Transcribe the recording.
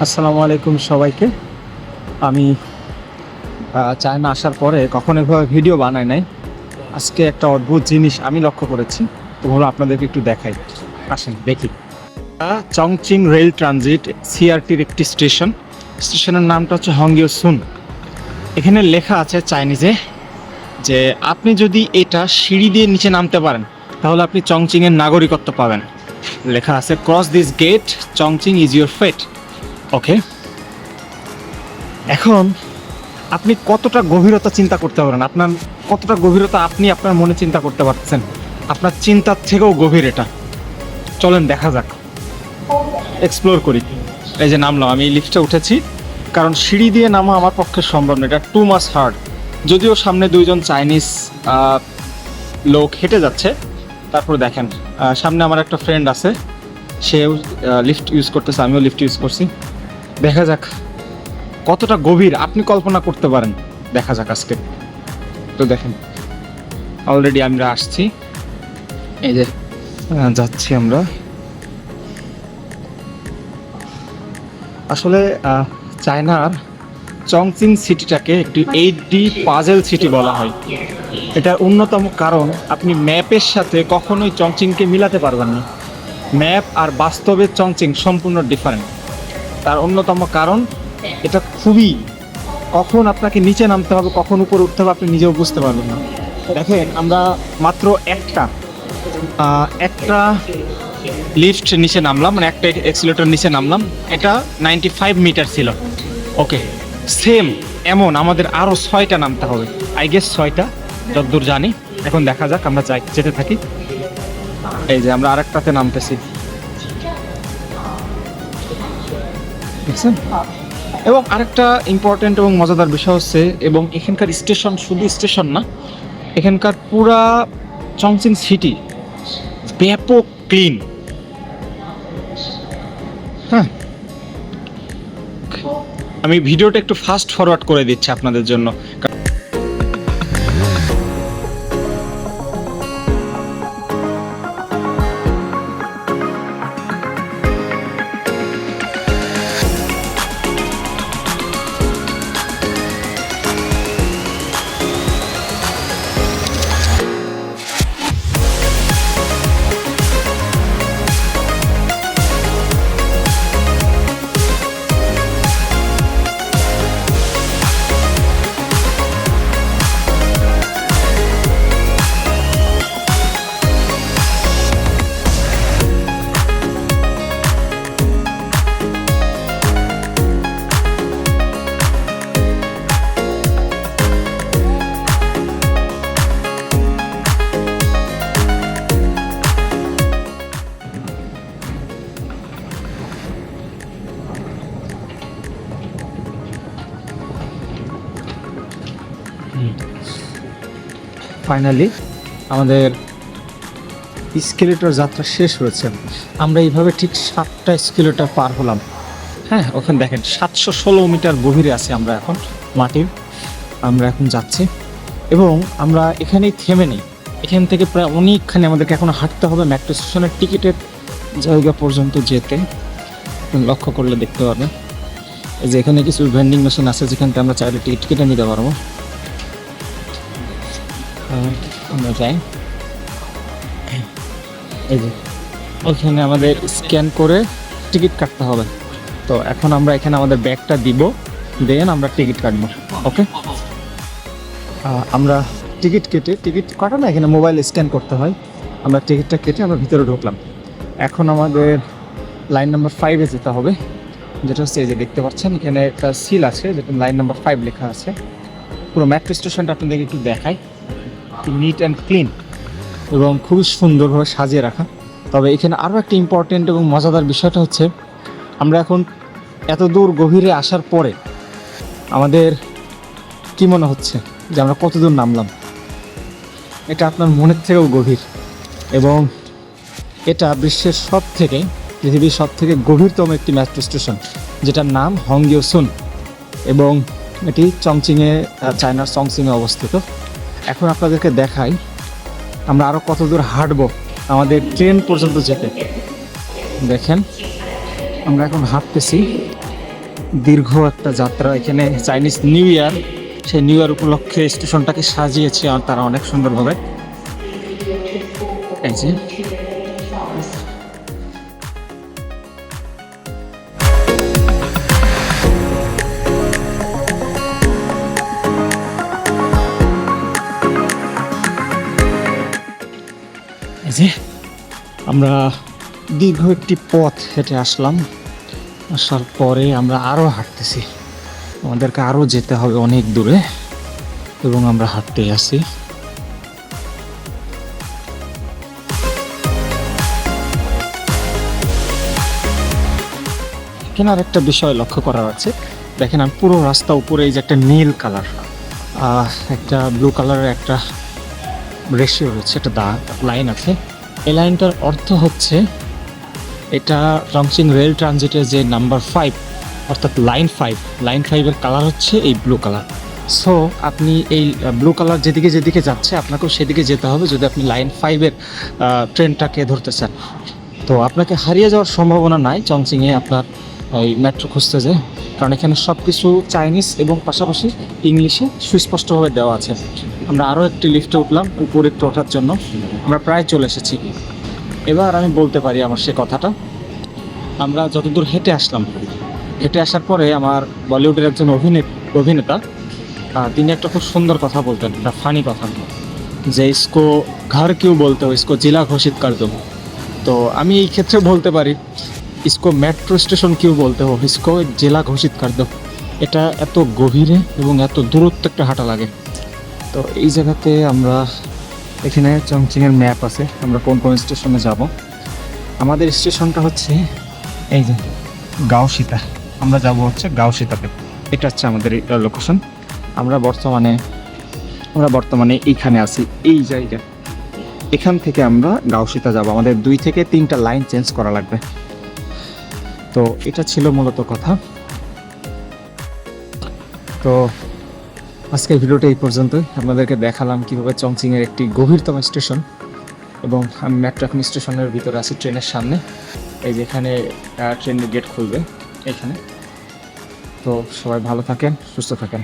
আসসালামু আলাইকুম সবাইকে। আমি চায়না আসার পরে কখনো এভাবে ভিডিও বানাই নাই। আজকে একটা অদ্ভুত জিনিস আমি লক্ষ্য করেছি, তো ভাবলাম আপনাদেরকে একটু দেখাই। আসেন দেখি। চংচিং রেল ট্রানজিট সিআরটির একটি স্টেশনের নামটা হচ্ছে হংগিও সুন। এখানে লেখা আছে চাইনিজে যে আপনি যদি এটা সিঁড়ি দিয়ে নিচে নামতে পারেন তাহলে আপনি চংচিংয়ের নাগরিকত্ব পাবেন। লেখা আছে cross this gate, Chongqing is your fate. Okay, এখন আপনি কতটা গভীরতা চিন্তা করতে পারেন, কতটা গভীরতা আপনি আপনার মনে চিন্তা করতে পারছেন? আপনার চিন্তার থেকেও গভীর এটা। চলেন দেখা যাক, এক্সপ্লোর করি। এই যে নামলাম, আমি এই লিফটে উঠেছি, কারণ সিঁড়ি দিয়ে নামা আমার পক্ষে সম্ভব না, এটা টু মাচ হার্ড। যদিও সামনে দুইজন চাইনিজ লোক হেঁটে যাচ্ছে, তারপরে দেখেন সামনে আমার একটা ফ্রেন্ড আছে, সেও লিফট ইউজ করতেছে, আমিও লিফট ইউজ করছি। দেখা যাক কতটা গভীর আপনি কল্পনা করতে পারেন, দেখা যাক আজকে। তো দেখেন অলরেডি আমরা আসছি, এই যে যাচ্ছি আমরা। আসলে চায়নার চংচিং সিটিটাকে একটি 8D পাজেল সিটি বলা হয়। এটার অন্যতম কারণ আপনি ম্যাপের সাথে কখনোই চংচিংকে মিলাতে পারবেন না। ম্যাপ আর বাস্তবের চংচিং সম্পূর্ণ ডিফারেন্ট। তার অন্যতম কারণ এটা খুবই, কখন আপনাকে নিচে নামতে হবে কখন উপরে উঠতে হবে আপনি নিজেও বুঝতে পারবেন না। দেখেন আমরা মাত্র একটা লিফট নিচে নামলাম, মানে একটা এক্সিলেটর নিচে নামলাম, এটা 95 মিটার ছিল। ওকে, সেম এমন আমাদের আরও 6টা নামতে হবে, আই গেস 6টা যতদূর জানি। এখন দেখা যাক, আমরা যেতে থাকি। এই যে আমরা আরেকটাতে নামতেছি, দেখছেন? এবং আরেকটা ইম্পর্টেন্ট এবং মজাদার বিষয় হচ্ছে, এবং এখানকার স্টেশন শুধু স্টেশন না, এখানকার পুরা চংচিং সিটি ব্যাপক ক্লিন। হ্যাঁ, আমি ভিডিওটা একটু ফাস্ট ফরওয়ার্ড করে দিচ্ছি আপনাদের জন্য। ফাইনালি আমাদের স্কেলেটর যাত্রা শেষ হয়েছে। আমরা এইভাবে ঠিক 7টা স্কেলেটর পার হলাম। হ্যাঁ, ওখানে দেখেন 716 মিটার গভীরে আছি আমরা এখন মাটির। আমরা এখন যাচ্ছি এবং আমরা এখানেই থেমে নেই, এখান থেকে প্রায় অনেকখানি আমাদেরকে এখন হাঁটতে হবে মেট্রো স্টেশনের টিকিটের জায়গা পর্যন্ত যেতে। লক্ষ্য করলে দেখতে পারবেন এই যে এখানে কিছু ভেন্ডিং মেশিন আছে, যেখান থেকে আমরা চাইলে টিকিট কেটে নিতে পারবো। আমরা যাই, এই যে ওইখানে আমাদের স্ক্যান করে টিকিট কাটতে হবে। তো এখন আমরা এখানে আমাদের ব্যাগটা দিব, দেন আমরা টিকিট কাটবো। ওকে, আমরা টিকিট কাটা না, এখানে মোবাইল স্ক্যান করতে হয়। আমরা টিকিটটা কেটে আমরা ভিতরে ঢুকলাম। এখন আমাদের লাইন নাম্বার 5-এ যেতে হবে, যেটা হচ্ছে এই যে দেখতে পাচ্ছেন এখানে একটা সিল আছে যেটা লাইন নাম্বার 5 লেখা আছে। পুরো মেট্রো স্টেশনটা আপনাদেরকে একটু দেখাই, নিট অ্যান্ড ক্লিন এবং খুবই সুন্দরভাবে সাজিয়ে রাখা। তবে এখানে আরও একটা ইম্পর্টেন্ট এবং মজাদার বিষয়টা হচ্ছে, আমরা এখন এত দূর গভীরে আসার পরে আমাদের কি মনে হচ্ছে যে আমরা কত দূর নামলাম? এটা আপনার মনের থেকেও গভীর, এবং এটা পৃথিবীর সব থেকে গভীরতম একটি মেট্রো স্টেশন, যেটার নাম হংগিও সুন, এবং এটি চংচিংয়ে, চায়নার চংচিংয়ে অবস্থিত। এখন আপনাদেরকে দেখাই আমরা আরও কত দূর হাঁটবো আমাদের ট্রেন পর্যন্ত যেতে। দেখেন আমরা এখন হাঁটতেছি দীর্ঘ একটা যাত্রা। এখানে চাইনিজ নিউ ইয়ার, সেই নিউ ইয়ার উপলক্ষে স্টেশনটাকে সাজিয়েছে আর তারা অনেক সুন্দরভাবে। এই যে আমরা দীর্ঘ একটি পথ হেঁটে আসলাম। আসার পরে আমরা আরও হাঁটতেছি, আমাদেরকে আরও যেতে হবে অনেক দূরে এবং আমরা হাঁটতেই আছি। এখানে আর একটা বিষয় লক্ষ্য করার আছে, দেখেন আমি পুরো রাস্তা উপরে এই যে একটা নীল কালার, একটা ব্লু কালারের একটা রেশিও রয়েছে, একটা লাইন আছে। এই লাইনটার অর্থ হচ্ছে এটা চংচিং রেল ট্রানজিটের যে নাম্বার 5 অর্থাৎ লাইন 5-এর কালার হচ্ছে এই ব্লু কালার। সো আপনি এই ব্লু কালার যেদিকে যেদিকে যাচ্ছে আপনাকেও সেদিকে যেতে হবে যদি আপনি লাইন 5-এর ট্রেনটাকে ধরতে চান। তো আপনাকে হারিয়ে যাওয়ার সম্ভাবনা নাই চংচিংয়ে আপনার এই মেট্রো খুঁজতে যায়, কারণ এখানে সব কিছু চাইনিজ এবং পাশাপাশি ইংলিশে সুস্পষ্টভাবে দেওয়া আছে। আমরা আরও একটি লিফটে উঠলাম উপরে একটু ওঠার জন্য, আমরা প্রায় চলে এসেছি। এবার আমি বলতে পারি আমার সে কথাটা। আমরা যতদূর হেঁটে আসলাম, হেঁটে আসার পরে আমার বলিউডের একজন অভিনেতা তিনি একটা খুব সুন্দর কথা বলতেন, একটা ফানি কথা, যে ইসকো ঘর কিউ বলতে হো, ইসকো জেলা ঘোষিত কর দো। তো আমি এই ক্ষেত্রে বলতে পারি ইসকো মেট্রো স্টেশন কিউ বলতে হো, ইসকো জেলা ঘোষিত কর দো। এটা এত গভীরে এবং এত দূরত্ব একটা হাঁটা লাগে। তো এই জায়গাতে আমরা, এখানে চংচিংয়ের ম্যাপ আছে, আমরা কোন কোন স্টেশনে যাব। আমাদের স্টেশনটা হচ্ছে এই যে গাওসিতা, আমরা যাব হচ্ছে গাওসিতাতে। এটা হচ্ছে আমাদের লোকেশন। আমরা বর্তমানে এইখানে আছি, এই জায়গা। এখান থেকে আমরা গাওসিতা যাব, আমাদের 2 থেকে 3টা লাইন চেঞ্জ করা লাগবে। তো এটা ছিল মূলত কথা। তো আজকের ভিডিওটা এই পর্যন্তই। আপনাদেরকে দেখালাম কীভাবে চংচিংয়ের একটি গভীরতম স্টেশন, এবং আমি মেট্রো এখন স্টেশনের ভিতরে আছি, ট্রেনের সামনে। এই যে এখানে ট্রেনের গেট খুলবে এখানে। তো সবাই ভালো থাকেন, সুস্থ থাকেন।